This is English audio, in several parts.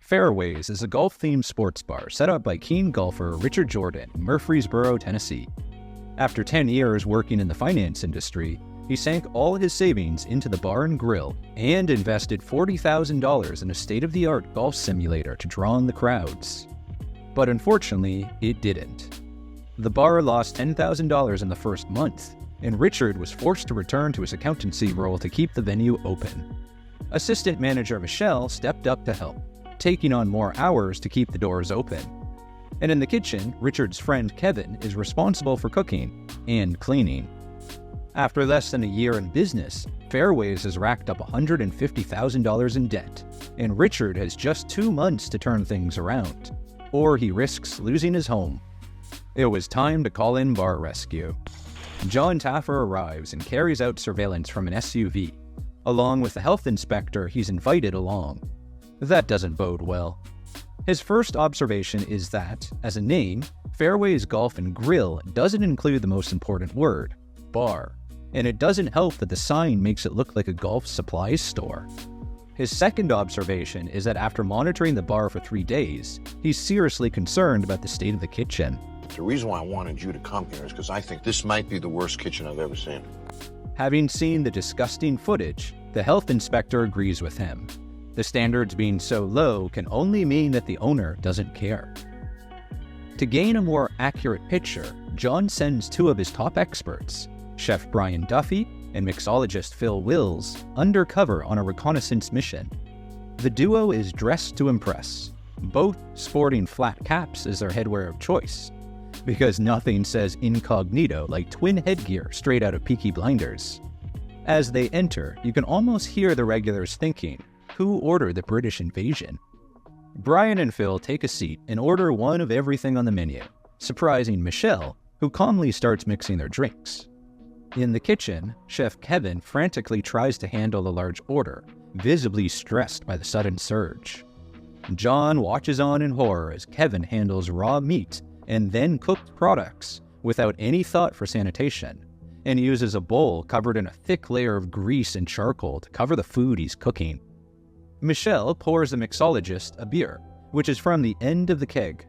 Fairways is a golf-themed sports bar set up by keen golfer Richard Jordan in Murfreesboro, Tennessee. After 10 years working in the finance industry, he sank all his savings into the bar and grill and invested $40,000 in a state-of-the-art golf simulator to draw in the crowds. But unfortunately, it didn't. The bar lost $10,000 in the first month, and Richard was forced to return to his accountancy role to keep the venue open. Assistant manager Michelle stepped up to help, taking on more hours to keep the doors open. And in the kitchen, Richard's friend Kevin is responsible for cooking and cleaning. After less than a year in business, Fairways has racked up $150,000 in debt, and Richard has just 2 months to turn things around, or he risks losing his home. It was time to call in bar rescue. Jon Taffer arrives and carries out surveillance from an SUV. Along with the health inspector he's invited along. That doesn't bode well. His first observation is that, as a name, Fairways Golf and Grill doesn't include the most important word, bar, and it doesn't help that the sign makes it look like a golf supplies store. His second observation is that after monitoring the bar for 3 days, he's seriously concerned about the state of the kitchen. The reason why I wanted you to come here is because I think this might be the worst kitchen I've ever seen. Having seen the disgusting footage, the health inspector agrees with him. The standards being so low can only mean that the owner doesn't care. To gain a more accurate picture, Jon sends 2 of his top experts, Chef Brian Duffy and mixologist Phil Wills, undercover on a reconnaissance mission. The duo is dressed to impress, both sporting flat caps as their headwear of choice, because nothing says incognito like twin headgear straight out of Peaky Blinders. As they enter, you can almost hear the regulars thinking, who ordered the British invasion? Brian and Phil take a seat and order one of everything on the menu, surprising Michelle, who calmly starts mixing their drinks. In the kitchen, Chef Kevin frantically tries to handle the large order, visibly stressed by the sudden surge. Jon watches on in horror as Kevin handles raw meat and then cooked products without any thought for sanitation, and uses a bowl covered in a thick layer of grease and charcoal to cover the food he's cooking. Michelle pours the mixologist a beer, which is from the end of the keg.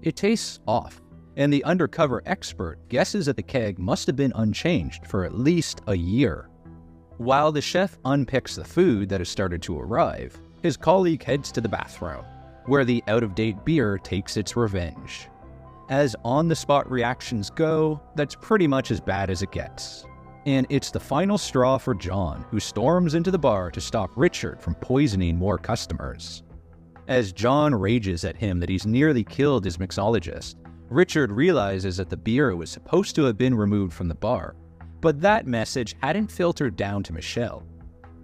It tastes off, and the undercover expert guesses that the keg must have been unchanged for at least a year. While the chef unpicks the food that has started to arrive, his colleague heads to the bathroom, where the out-of-date beer takes its revenge. As on-the-spot reactions go, that's pretty much as bad as it gets. And it's the final straw for Jon, who storms into the bar to stop Richard from poisoning more customers. As Jon rages at him that he's nearly killed his mixologist, Richard realizes that the beer was supposed to have been removed from the bar, but that message hadn't filtered down to Michelle.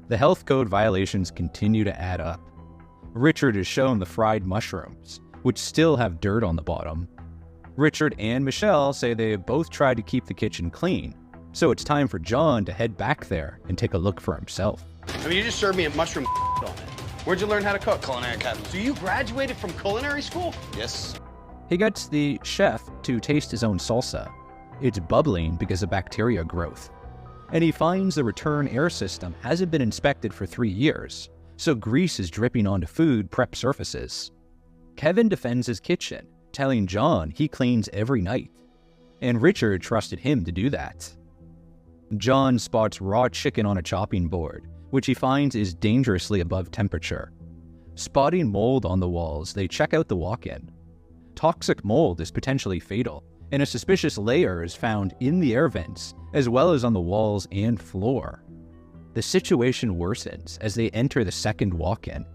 The health code violations continue to add up. Richard is shown the fried mushrooms, which still have dirt on the bottom. Richard and Michelle say they have both tried to keep the kitchen clean, so it's time for Jon to head back there and take a look for himself. I mean, you just served me a mushroom on it. Where'd you learn how to cook? Culinary Academy. So you graduated from culinary school? Yes. He gets the chef to taste his own salsa. It's bubbling because of bacteria growth. And he finds the return air system hasn't been inspected for 3 years, so grease is dripping onto food prep surfaces. Kevin defends his kitchen, telling Jon he cleans every night, and Richard trusted him to do that. Jon spots raw chicken on a chopping board, which he finds is dangerously above temperature. Spotting mold on the walls, they check out the walk-in. Toxic mold is potentially fatal, and a suspicious layer is found in the air vents, as well as on the walls and floor. The situation worsens as they enter the second walk-in.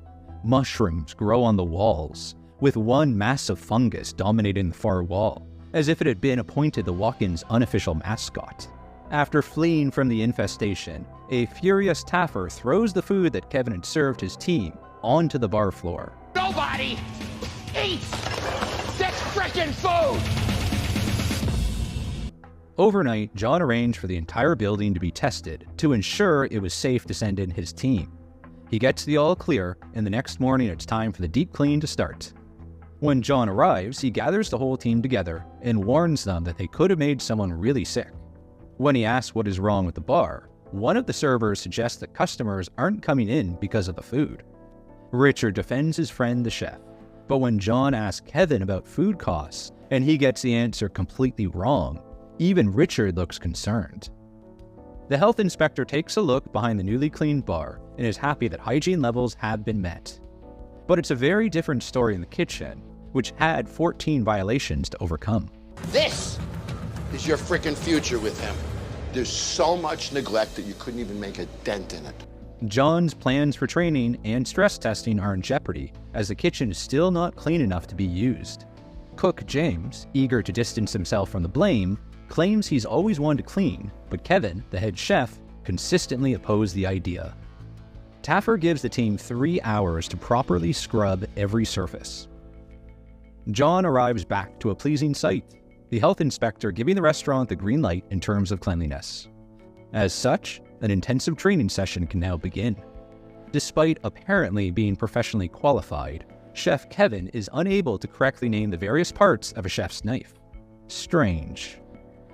Mushrooms grow on the walls, with one massive fungus dominating the far wall, as if it had been appointed the walk-in's unofficial mascot. After fleeing from the infestation, a furious Taffer throws the food that Kevin had served his team onto the bar floor. Nobody eats this frickin' food! Overnight, Jon arranged for the entire building to be tested to ensure it was safe to send in his team. He gets the all clear, and the next morning it's time for the deep clean to start. When Jon arrives, he gathers the whole team together and warns them that they could have made someone really sick. When he asks what is wrong with the bar, one of the servers suggests that customers aren't coming in because of the food. Richard defends his friend, the chef, but when Jon asks Kevin about food costs and he gets the answer completely wrong, even Richard looks concerned. The health inspector takes a look behind the newly cleaned bar and is happy that hygiene levels have been met. But it's a very different story in the kitchen, which had 14 violations to overcome. This is your freaking future with him. There's so much neglect that you couldn't even make a dent in it. Jon's plans for training and stress testing are in jeopardy, as the kitchen is still not clean enough to be used. Cook James, eager to distance himself from the blame, claims he's always wanted to clean, but Kevin, the head chef, consistently opposed the idea. Taffer gives the team 3 hours to properly scrub every surface. Jon arrives back to a pleasing sight, the health inspector giving the restaurant the green light in terms of cleanliness. As such, an intensive training session can now begin. Despite apparently being professionally qualified, Chef Kevin is unable to correctly name the various parts of a chef's knife. Strange.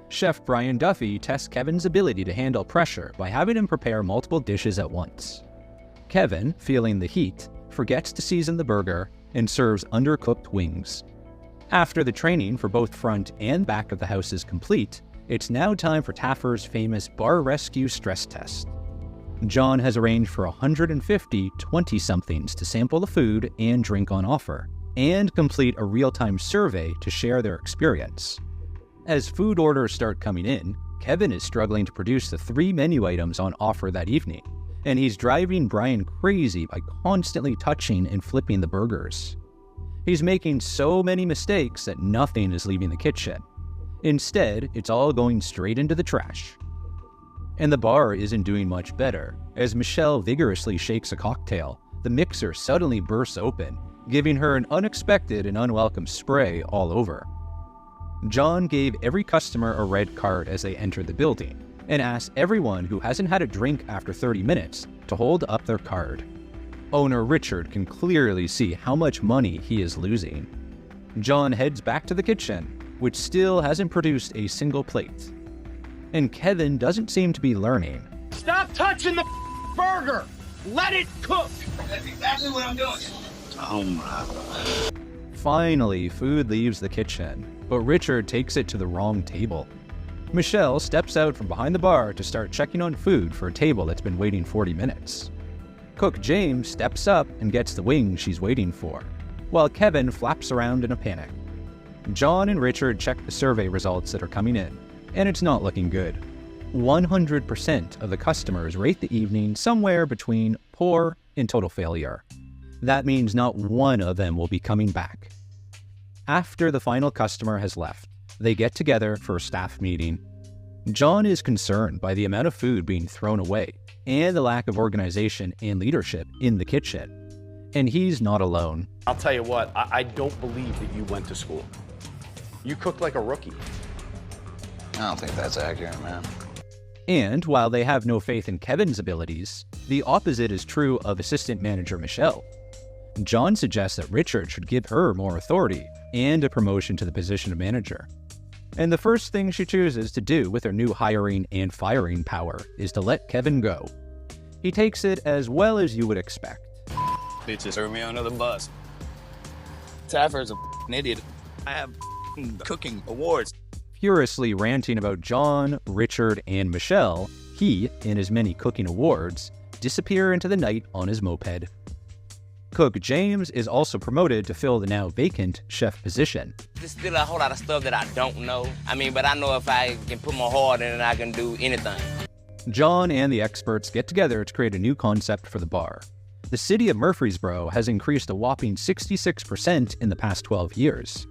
Chef Brian Duffy tests Kevin's ability to handle pressure by having him prepare multiple dishes at once. Kevin, feeling the heat, forgets to season the burger and serves undercooked wings. After the training for both front and back of the house is complete, it's now time for Taffer's famous bar rescue stress test. Jon has arranged for 150 20-somethings to sample the food and drink on offer, and complete a real-time survey to share their experience. As food orders start coming in, Kevin is struggling to produce the 3 menu items on offer that evening, and he's driving Brian crazy by constantly touching and flipping the burgers. He's making so many mistakes that nothing is leaving the kitchen. Instead, it's all going straight into the trash. And the bar isn't doing much better. As Michelle vigorously shakes a cocktail, the mixer suddenly bursts open, giving her an unexpected and unwelcome spray all over. Jon gave every customer a red card as they entered the building, and asked everyone who hasn't had a drink after 30 minutes to hold up their card. Owner Richard can clearly see how much money he is losing. Jon heads back to the kitchen, which still hasn't produced a single plate. And Kevin doesn't seem to be learning. Stop touching the burger! Let it cook! That's exactly what I'm doing. Oh my. Finally, food leaves the kitchen, but Richard takes it to the wrong table. Michelle steps out from behind the bar to start checking on food for a table that's been waiting 40 minutes. Cook James steps up and gets the wings she's waiting for, while Kevin flaps around in a panic. Jon and Richard check the survey results that are coming in, and it's not looking good. 100% of the customers rate the evening somewhere between poor and total failure. That means not one of them will be coming back. After the final customer has left, they get together for a staff meeting. Jon is concerned by the amount of food being thrown away and the lack of organization and leadership in the kitchen. And he's not alone. I'll tell you what, I don't believe that you went to school. You cooked like a rookie. I don't think that's accurate, man. And while they have no faith in Kevin's abilities, the opposite is true of assistant manager Michelle. Jon suggests that Richard should give her more authority and a promotion to the position of manager. And the first thing she chooses to do with her new hiring and firing power is to let Kevin go. He takes it as well as you would expect. Bitches threw me under the bus. Taffer's an idiot. I have cooking awards. Furiously ranting about Jon, Richard, and Michelle, he, and his many cooking awards, disappear into the night on his moped. Cook James is also promoted to fill the now vacant chef position. There's still a whole lot of stuff that I don't know. But I know if I can put my heart in it, I can do anything. Jon and the experts get together to create a new concept for the bar. The city of Murfreesboro has increased a whopping 66% in the past 12 years.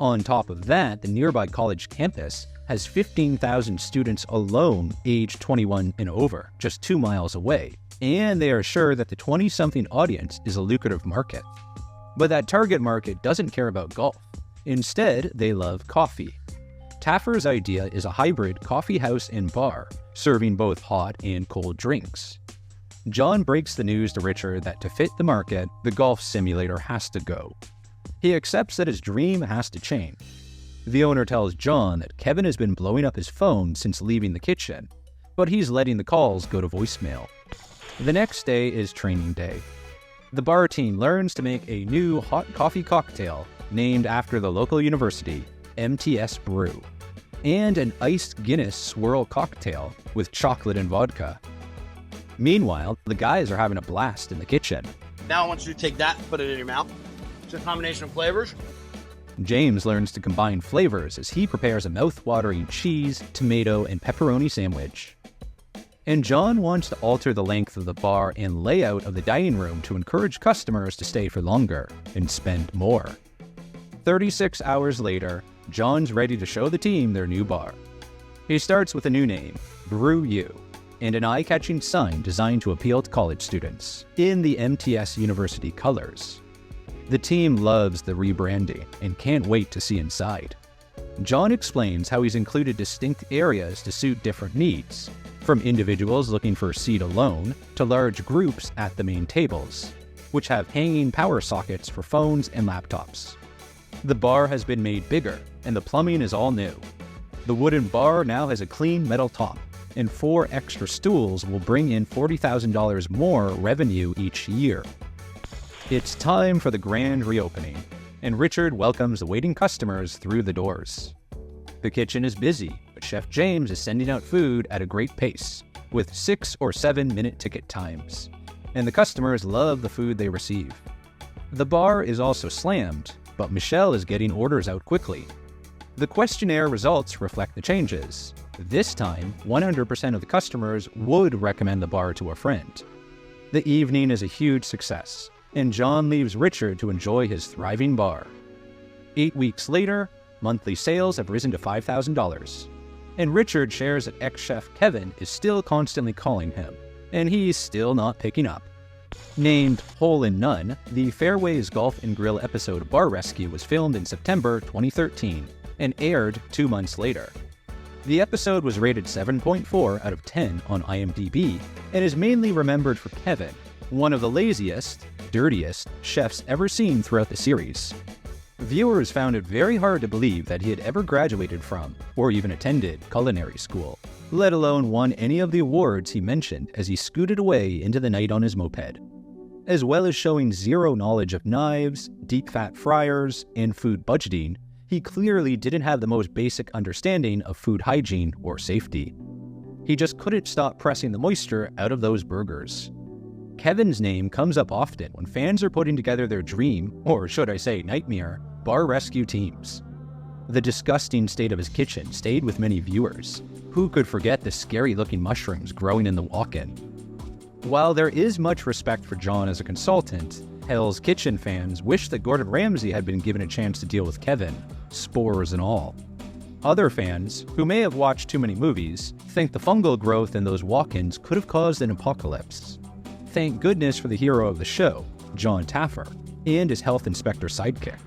On top of that, the nearby college campus has 15,000 students alone aged 21 and over, just 2 miles away, and they are sure that the 20-something audience is a lucrative market. But that target market doesn't care about golf. Instead, they love coffee. Taffer's idea is a hybrid coffee house and bar, serving both hot and cold drinks. Jon breaks the news to Richard that to fit the market, the golf simulator has to go. He accepts that his dream has to change. The owner tells Jon that Kevin has been blowing up his phone since leaving the kitchen, but he's letting the calls go to voicemail. The next day is training day. The bar team learns to make a new hot coffee cocktail named after the local university, MTS Brew, and an iced Guinness swirl cocktail with chocolate and vodka. Meanwhile, the guys are having a blast in the kitchen. Now I want you to take that and put it in your mouth. It's a combination of flavors. James learns to combine flavors as he prepares a mouth-watering cheese, tomato, and pepperoni sandwich. And Jon wants to alter the length of the bar and layout of the dining room to encourage customers to stay for longer and spend more. 36 hours later, Jon's ready to show the team their new bar. He starts with a new name, Brew U, and an eye-catching sign designed to appeal to college students in the MTS University colors. The team loves the rebranding and can't wait to see inside. Jon explains how he's included distinct areas to suit different needs, from individuals looking for a seat alone to large groups at the main tables, which have hanging power sockets for phones and laptops. The bar has been made bigger, and the plumbing is all new. The wooden bar now has a clean metal top, and 4 extra stools will bring in $40,000 more revenue each year. It's time for the grand reopening, and Richard welcomes the waiting customers through the doors. The kitchen is busy, but Chef James is sending out food at a great pace, with 6 or 7 minute ticket times, and the customers love the food they receive. The bar is also slammed, but Michelle is getting orders out quickly. The questionnaire results reflect the changes. This time, 100% of the customers would recommend the bar to a friend. The evening is a huge success, and Jon leaves Richard to enjoy his thriving bar. 8 weeks later, monthly sales have risen to $5,000, and Richard shares that ex-chef Kevin is still constantly calling him, and he's still not picking up. Named Hole in None, the Fairways Golf and Grill episode Bar Rescue was filmed in September 2013 and aired 2 months later. The episode was rated 7.4 out of 10 on IMDb and is mainly remembered for Kevin, one of the laziest, dirtiest chefs ever seen throughout the series. Viewers found it very hard to believe that he had ever graduated from, or even attended, culinary school, let alone won any of the awards he mentioned as he scooted away into the night on his moped. As well as showing zero knowledge of knives, deep-fat fryers, and food budgeting, he clearly didn't have the most basic understanding of food hygiene or safety. He just couldn't stop pressing the moisture out of those burgers. Kevin's name comes up often when fans are putting together their dream, or should I say nightmare, bar rescue teams. The disgusting state of his kitchen stayed with many viewers. Who could forget the scary-looking mushrooms growing in the walk-in? While there is much respect for Jon as a consultant, Hell's Kitchen fans wish that Gordon Ramsay had been given a chance to deal with Kevin, spores and all. Other fans, who may have watched too many movies, think the fungal growth in those walk-ins could have caused an apocalypse. Thank goodness for the hero of the show, Jon Taffer, and his health inspector sidekick.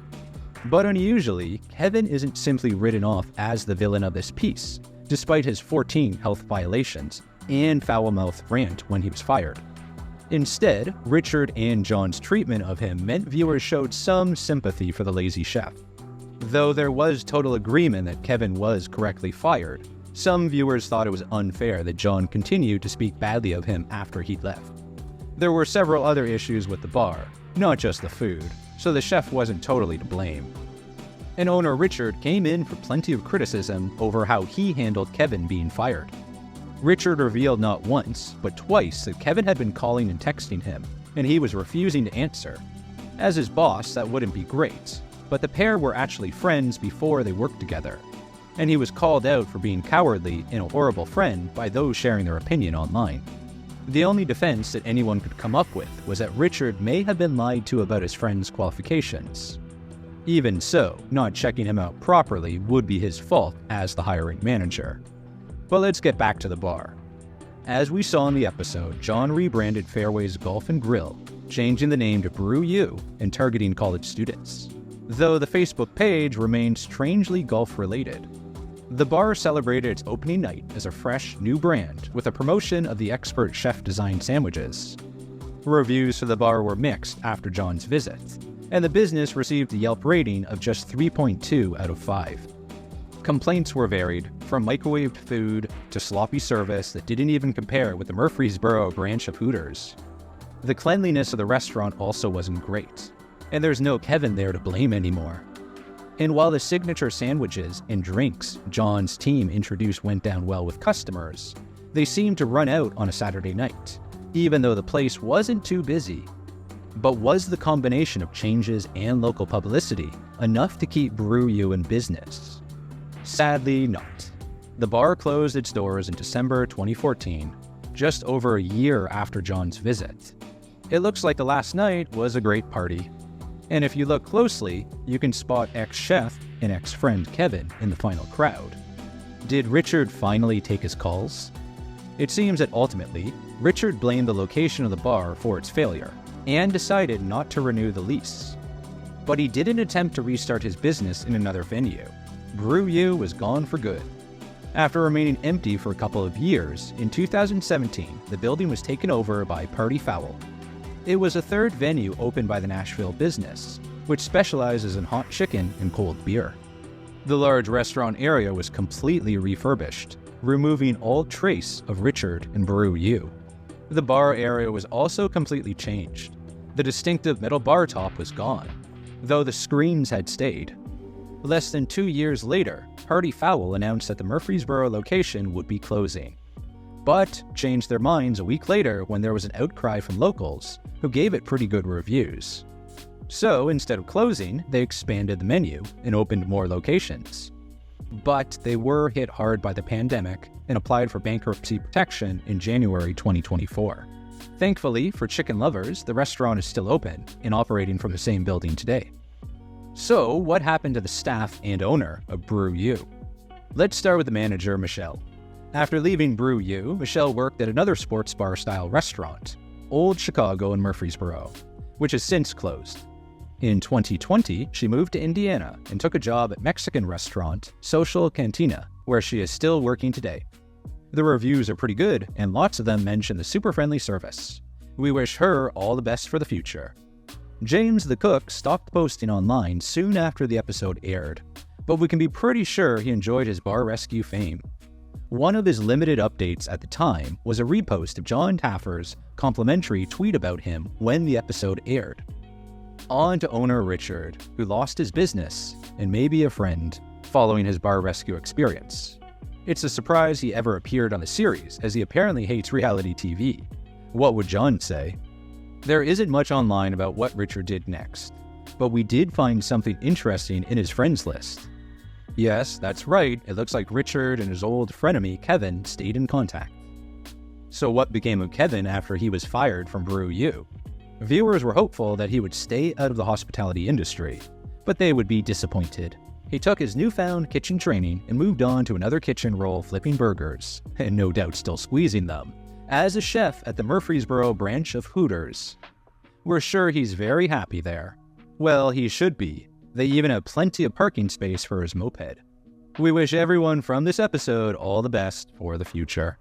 But unusually, Kevin isn't simply written off as the villain of this piece, despite his 14 health violations and foul-mouthed rant when he was fired. Instead, Richard and Jon's treatment of him meant viewers showed some sympathy for the lazy chef. Though there was total agreement that Kevin was correctly fired, some viewers thought it was unfair that Jon continued to speak badly of him after he'd left. There were several other issues with the bar, not just the food, so the chef wasn't totally to blame. And owner Richard came in for plenty of criticism over how he handled Kevin being fired. Richard revealed not once, but twice that Kevin had been calling and texting him, and he was refusing to answer. As his boss, that wouldn't be great, but the pair were actually friends before they worked together, and he was called out for being cowardly and a horrible friend by those sharing their opinion online. The only defense that anyone could come up with was that Richard may have been lied to about his friend's qualifications. Even so, not checking him out properly would be his fault as the hiring manager. But let's get back to the bar. As we saw in the episode, Jon rebranded Fairways Golf and Grill, changing the name to Brew U and targeting college students, though the Facebook page remained strangely golf-related. The bar celebrated its opening night as a fresh, new brand with a promotion of the expert chef-designed sandwiches. Reviews for the bar were mixed after Jon's visit, and the business received a Yelp rating of just 3.2 out of 5. Complaints were varied, from microwaved food to sloppy service that didn't even compare with the Murfreesboro branch of Hooters. The cleanliness of the restaurant also wasn't great, and there's no Kevin there to blame anymore. And while the signature sandwiches and drinks Jon's team introduced went down well with customers, they seemed to run out on a Saturday night, even though the place wasn't too busy. But was the combination of changes and local publicity enough to keep Brew U in business? Sadly not. The bar closed its doors in December 2014, just over a year after Jon's visit. It looks like the last night was a great party. And if you look closely, you can spot ex-chef and ex-friend Kevin in the final crowd. Did Richard finally take his calls? It seems that ultimately, Richard blamed the location of the bar for its failure and decided not to renew the lease. But he didn't attempt to restart his business in another venue. Brew U was gone for good. After remaining empty for a couple of years, in 2017, the building was taken over by Party Foul. It was a third venue opened by the Nashville business, which specializes in hot chicken and cold beer. The large restaurant area was completely refurbished, removing all trace of Richard and Brew U. The bar area was also completely changed. The distinctive metal bar top was gone, though the screens had stayed. Less than 2 years later, Party Foul announced that the Murfreesboro location would be closing, but changed their minds a week later when there was an outcry from locals who gave it pretty good reviews. So instead of closing, they expanded the menu and opened more locations. But they were hit hard by the pandemic and applied for bankruptcy protection in January 2024. Thankfully, for chicken lovers, the restaurant is still open and operating from the same building today. So, what happened to the staff and owner of Brew U? Let's start with the manager, Michelle. After leaving Brew U, Michelle worked at another sports bar-style restaurant, Old Chicago in Murfreesboro, which has since closed. In 2020, she moved to Indiana and took a job at Mexican restaurant Social Cantina, where she is still working today. The reviews are pretty good, and lots of them mention the super friendly service. We wish her all the best for the future. James the cook stopped posting online soon after the episode aired, but we can be pretty sure he enjoyed his bar rescue fame. One of his limited updates at the time was a repost of Jon Taffer's complimentary tweet about him when the episode aired. On to owner Richard, who lost his business and maybe a friend following his bar rescue experience. It's a surprise he ever appeared on the series, as he apparently hates reality TV. What would Jon say? There isn't much online about what Richard did next, but we did find something interesting in his friends list. Yes, that's right, it looks like Richard and his old frenemy Kevin stayed in contact. So what became of Kevin after he was fired from Brew U? Viewers were hopeful that he would stay out of the hospitality industry, but they would be disappointed. He took his newfound kitchen training and moved on to another kitchen role flipping burgers, and no doubt still squeezing them, as a chef at the Murfreesboro branch of Hooters. We're sure he's very happy there. Well, he should be. They even have plenty of parking space for his moped. We wish everyone from this episode all the best for the future.